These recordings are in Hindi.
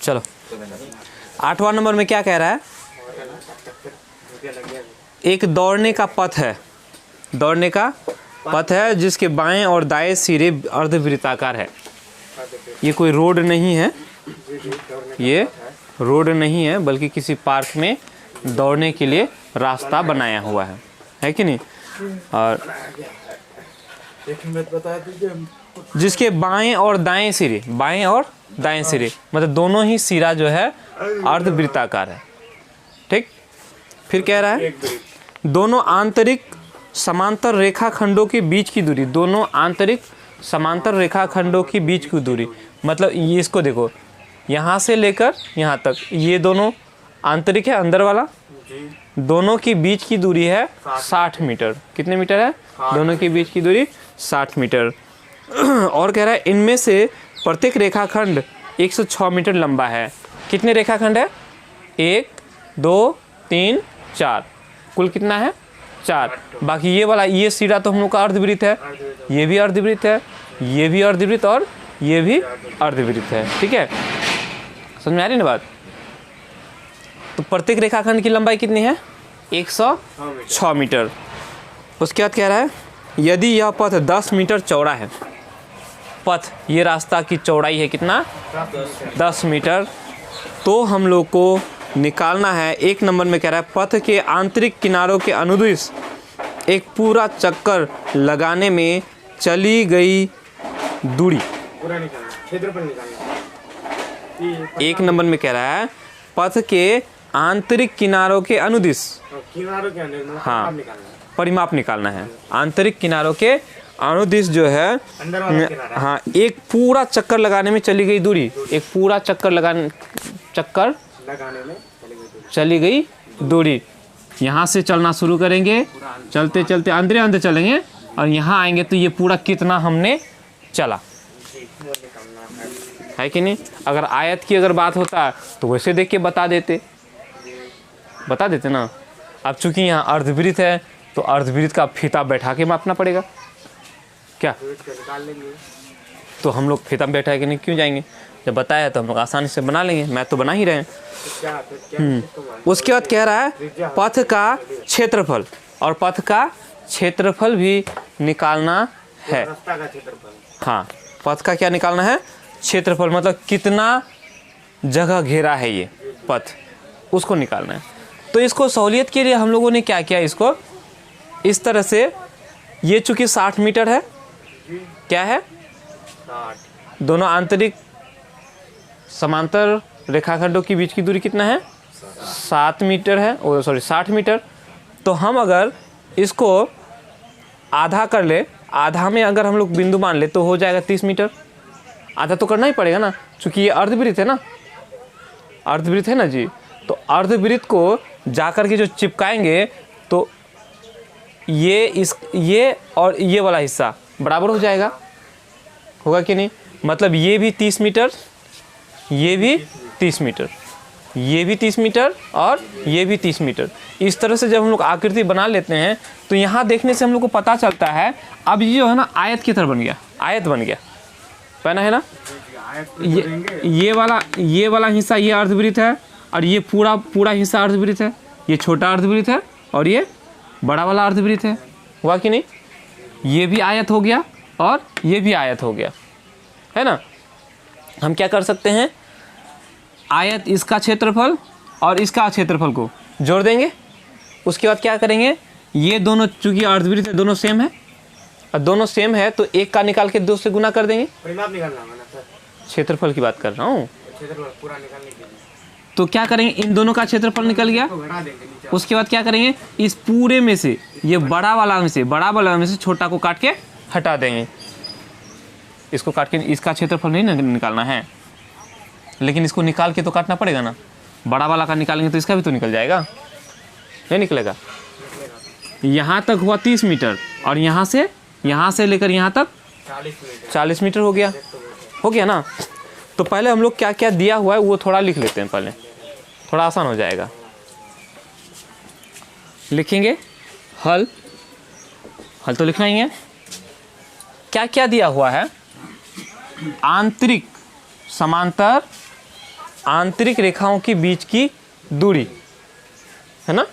चलो 8वां नंबर में क्या कह रहा है, एक दौड़ने का पथ है, दौड़ने का पथ है जिसके बाएं और दाएं सिरे अर्धवृत्ताकार है। ये कोई रोड नहीं है, ये रोड नहीं है बल्कि किसी पार्क में दौड़ने के लिए रास्ता बनाया हुआ है कि नहीं। और जिसके बाएं और दाएं सिरे, बाएं और दाएं सिरे मतलब दोनों ही सिरा जो है अर्धवृत्ताकार है। ठीक, फिर कह रहा है दोनों आंतरिक समांतर रेखाखंडों के बीच की दूरी, दोनों आंतरिक समांतर रेखाखंडों के बीच की दूरी मतलब ये, इसको देखो यहाँ से लेकर यहाँ तक, ये दोनों आंतरिक है, अंदर वाला, दोनों के बीच की दूरी है 60 मीटर। कितने मीटर है? दोनों के बीच की दूरी 60 मीटर। और कह रहा है इनमें से प्रत्येक रेखाखंड 106 मीटर लंबा है। कितने रेखाखंड है? 1 2 3 4, कुल कितना है? 4। बाकी ये वाला, ये सिरा तो हम लोग का अर्धवृत्त है, ये भी अर्धवृत्त है, ये भी अर्धवृत्त और ये भी अर्धवृत्त है। ठीक है, समझ में आ रही ना बात? तो प्रत्येक रेखाखंड की लंबाई कितनी है? 106 मीटर। उसके बाद कह रहा है यदि यह पथ 10 मीटर चौड़ा है, पथ ये रास्ता की चौड़ाई है कितना? 10 मीटर, तो हम लोग को निकालना है। 1 नंबर में कह रहा है पथ के आंतरिक किनारों के अनुदिश एक पूरा चक्कर लगाने में चली गई दूरी। क्षेत्रफल निकालना। 1 नंबर में कह रहा है पथ के आंतरिक किनारों के अनुदिश, किनारों के अंदर, हाँ, परिमाप निकालना है। आंतरिक किनारों के अनुदिश जो है, हाँ, एक पूरा चक्कर लगाने में चली गई दूरी, एक पूरा चक्कर लगाने में चली गई दूरी। यहाँ से चलना शुरू करेंगे, चलते चलते अंदर अंदर चलेंगे और यहाँ आएंगे तो ये पूरा कितना हमने चला है कि नहीं। अगर आयत की अगर बात होता तो वैसे देख के बता देते ना। अब चूंकि यहाँ अर्धवृत्त है तो अर्धवृत्त का फीता बैठा के मापना पड़ेगा क्या, तो हम लोग फीता में बैठा के नहीं क्यों जाएंगे, जब बताया तो हम लोग आसानी से बना लेंगे। मैं तो बना ही रहे हैं। उसके बाद कह रहा है पथ का क्षेत्रफल, और पथ का क्षेत्रफल भी निकालना है। हाँ, पथ का क्या निकालना है? क्षेत्रफल, मतलब कितना जगह घेरा है ये पथ, उसको निकालना है। तो इसको सहूलियत के लिए हम लोगों ने क्या किया, इसको इस तरह से, ये चूंकि 60 मीटर है, क्या है? 60। दोनों आंतरिक समांतर रेखाखंडों के बीच की दूरी कितना है? 7 मीटर है, ओ सॉरी 60 मीटर। तो हम अगर इसको आधा कर ले, आधा में अगर हम लोग बिंदु मान ले तो हो जाएगा 30 मीटर। आधा तो करना ही पड़ेगा ना, क्योंकि ये अर्धवृत्त है ना, अर्धवृत्त है ना जी। तो अर्धवृत्त को जाकर के जो चिपकाएंगे तो ये और ये वाला हिस्सा बराबर हो जाएगा, होगा कि नहीं। मतलब ये भी 30 मीटर, ये भी 30 मीटर, ये भी 30 मीटर और ये भी 30 मीटर। इस तरह से जब हम लोग आकृति बना लेते हैं तो यहाँ देखने से हम लोग को पता चलता है, अब ये जो है ना आयत की तरह बन गया, आयत बन गया, पहना है ना। ये वाला हिस्सा ये अर्धवृत्त है और ये पूरा हिस्सा अर्धवृत्त है, ये छोटा अर्धवृत्त है और ये बड़ा वाला अर्धवृत्त है, हुआ कि नहीं। ये भी आयत हो गया और ये भी आयत हो गया, है ना। हम क्या कर सकते हैं, आयत इसका क्षेत्रफल और इसका क्षेत्रफल को जोड़ देंगे। उसके बाद क्या करेंगे, ये दोनों चूंकि अर्धवृत्त है, दोनों सेम है, और दोनों सेम है तो एक का निकाल के 2 से गुना कर देंगे। परिमाप निकालना है ना सर, क्षेत्रफल की बात कर रहा हूँ। क्षेत्रफल पूरा निकालने के लिए तो क्या करेंगे, इन दोनों का क्षेत्रफल निकल गया। उसके बाद क्या करेंगे, इस पूरे में से ये बड़ा वाला में से छोटा को काट के हटा देंगे। इसको काट के इसका क्षेत्रफल नहीं निकालना है, लेकिन इसको निकाल के तो काटना पड़ेगा ना। बड़ा वाला का निकालेंगे तो इसका भी तो निकल जाएगा, नहीं निकलेगा। यहाँ तक हुआ 30 मीटर और यहाँ से लेकर यहाँ तक 40 मीटर हो गया ना। तो पहले हम लोग क्या क्या दिया हुआ है वो थोड़ा लिख लेते हैं, पहले थोड़ा आसान हो जाएगा। लिखेंगे हल तो लिखना ही है। क्या क्या दिया हुआ है, आंतरिक समांतर आंतरिक रेखाओं के बीच की दूरी, है ना,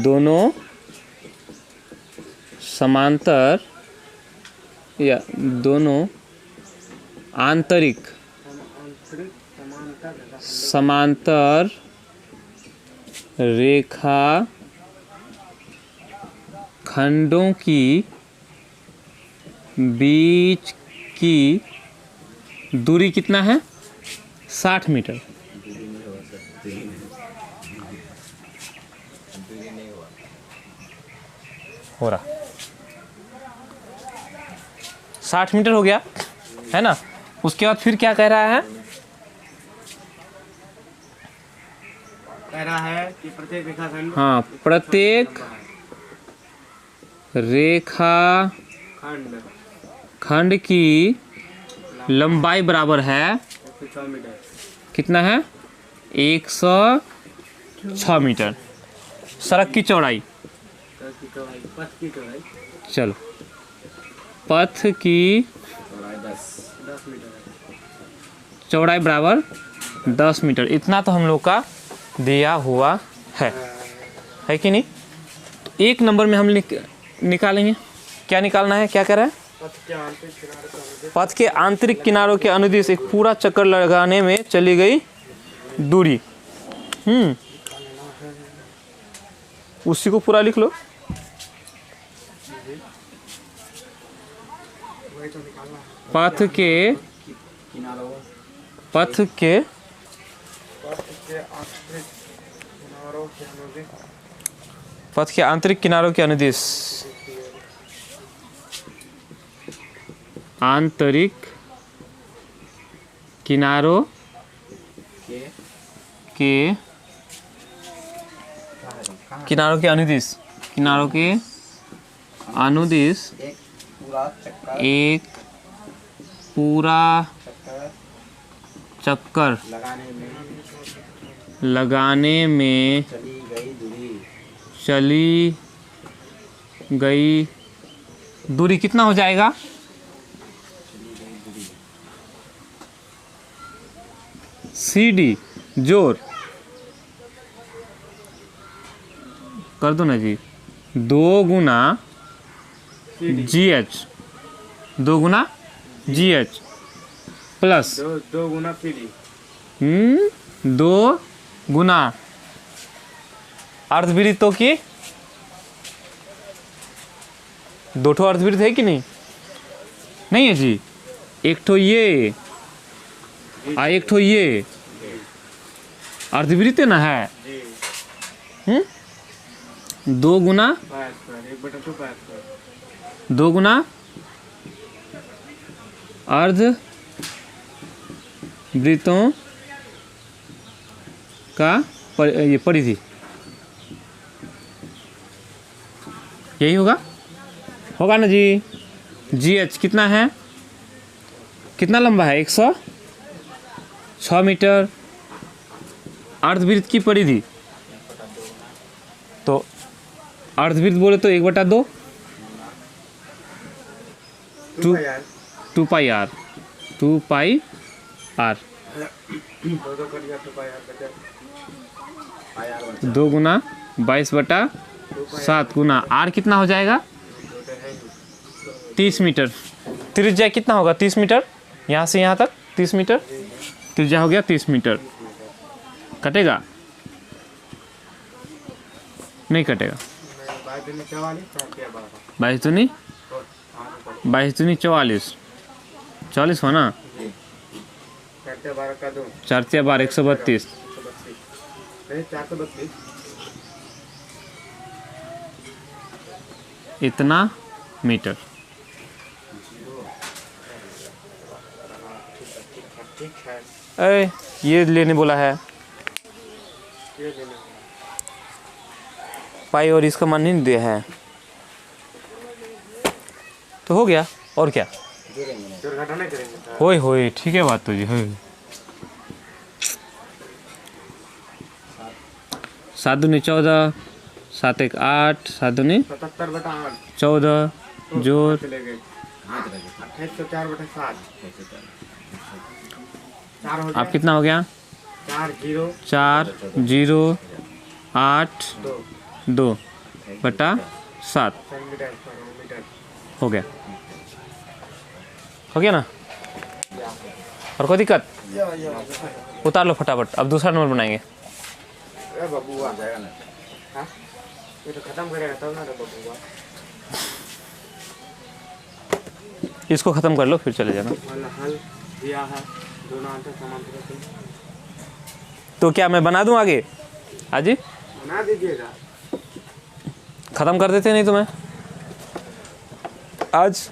दोनों समांतर या दोनों आंतरिक समांतर रेखा खंडों की बीच की दूरी कितना है? 60 मीटर। हो रहा 60 मीटर हो गया, है ना। उसके बाद फिर क्या कह रहा है? कह रहा है कि प्रत्येक रेखाखंड, हाँ, प्रत्येक रेखा खंड खंड की लंबाई बराबर है 106 मीटर। कितना है? 106 मीटर। सड़क की चौड़ाई, सड़क की चौड़ाई, पथ की चौड़ाई चलो, पथ की 10 मीटर है। चौड़ाई बराबर 10 मीटर। इतना तो हम लोग का दिया हुआ है कि नहीं? तो एक नंबर में हम निकालेंगे। क्या निकालना है? क्या कह रहा है? पथ के आंतरिक किनारों के अनुदिश एक पूरा चक्कर लगाने में चली गई दूरी। उसी को पूरा लिख लो। पथ के आंतरिक किनारों के अनुदिश आंतरिक किनारों के अनुदिश एक पूरा चक्कर लगाने में चली गई दूरी कितना हो जाएगा? CD जोर कर दो ना जी, 2 गुना GH, 2 गुना GH प्लस 2 गुना PD, 2 गुना अर्धवृत्तों की, 2 ठो अर्धवृत्त है कि नहीं? नहीं है जी, एक ठो ये एक ठो ये अर्धवृत्त ना है। 2 गुना 2 गुना अर्धवृत्तों का ये परिधि, यही होगा ना जी। GH कितना है? कितना लंबा है? 106 मीटर। अर्धवृत्त की परिधि, तो अर्धवृत्त बोले तो 1/2 2 पाई आर 2 गुना 22/7 गुना आर कितना हो जाएगा? 30 मीटर। त्रिज्या कितना होगा? 30 मीटर। यहाँ से यहाँ तक 30 मीटर त्रिज्या हो गया। 30 मीटर कटेगा? नहीं कटेगा। 22 दूनी 44 हो ना। 4 × 12 132 इतना मीटर। ये लेने बोला है पाई और इसका मान नहीं दिया है तो हो गया। और क्या? होए ठीक है बात तो जी। 7 दूनी 14 7 1 8 7 दूनी 14 जोर 4 हो गया। अब कितना हो गया? 4 0 4 0 8 2 2 बटा 7 सेंटीमीटर मीटर। हो गया। हो गया ना? और कोई दिक्कत? उतार लो फटाफट, अब दूसरा नंबर बनाएंगे। ए बबुआ जाएगा ना। हाँ ये तो खत्म करेगा तब ना रे बबुआ। इसको ख़त्म कर लो फिर चले जाना। हल दिया है, दोनों आंसर समांतर थे। तो क्या मैं बना दूं आगे? हाजी बना दीजिएगा। ख़त्म कर देते नहीं तो मैं आज